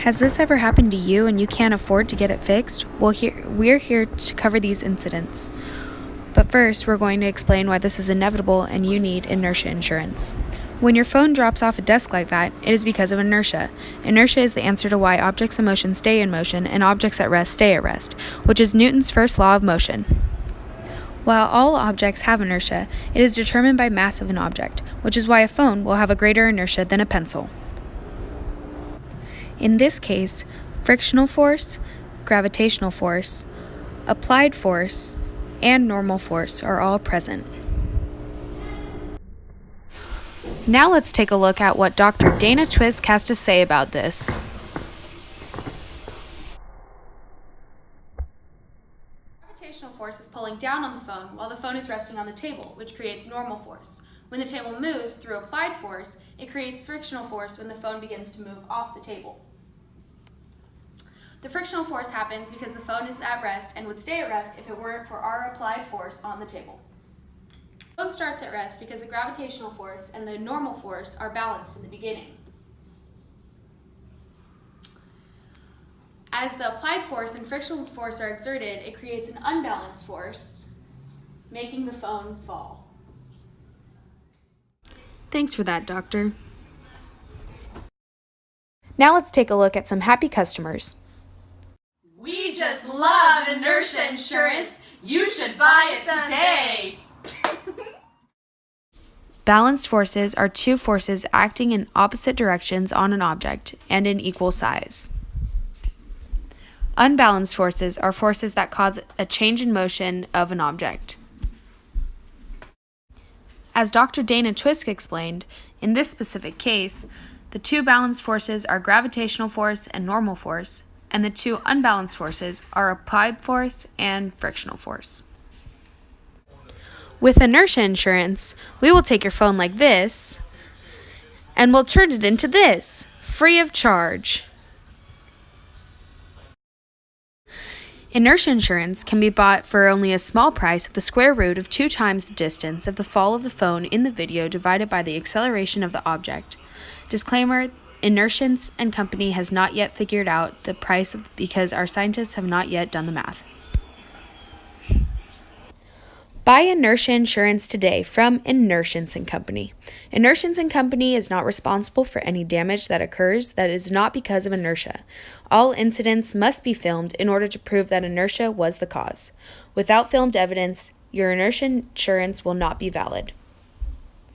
Has this ever happened to you and you can't afford to get it fixed? Well, we're here to cover these incidents. But first, we're going to explain why this is inevitable and you need inertia insurance. When your phone drops off a desk like that, it is because of inertia. Inertia is the answer to why objects in motion stay in motion and objects at rest stay at rest, which is Newton's first law of motion. While all objects have inertia, it is determined by mass of an object, which is why a phone will have a greater inertia than a pencil. In this case, frictional force, gravitational force, applied force, and normal force are all present. Now let's take a look at what Dr. Dana Twisk has to say about this. Gravitational force is pulling down on the phone while the phone is resting on the table, which creates normal force. When the table moves through applied force, it creates frictional force when the phone begins to move off the table. The frictional force happens because the phone is at rest and would stay at rest if it weren't for our applied force on the table. The phone starts at rest because the gravitational force and the normal force are balanced in the beginning. As the applied force and frictional force are exerted, it creates an unbalanced force, making the phone fall. Thanks for that, Doctor. Now let's take a look at some happy customers. We just love inertia insurance. You should buy it today. Balanced forces are two forces acting in opposite directions on an object and in equal size. Unbalanced forces are forces that cause a change in motion of an object. As Dr. Dana Twisk explained, in this specific case, the two balanced forces are gravitational force and normal force, and the two unbalanced forces are applied force and frictional force. With inertia insurance, we will take your phone like this, and we'll turn it into this, free of charge. Inertia insurance can be bought for only a small price of the square root of 2 times the distance of the fall of the phone in the video divided by the acceleration of the object. Disclaimer: Inertia and Company has not yet figured out the price because our scientists have not yet done the math. Buy inertia insurance today from Inertia and Company. Inertia and Company is not responsible for any damage that occurs that is not because of inertia. All incidents must be filmed in order to prove that inertia was the cause. Without filmed evidence, your inertia insurance will not be valid.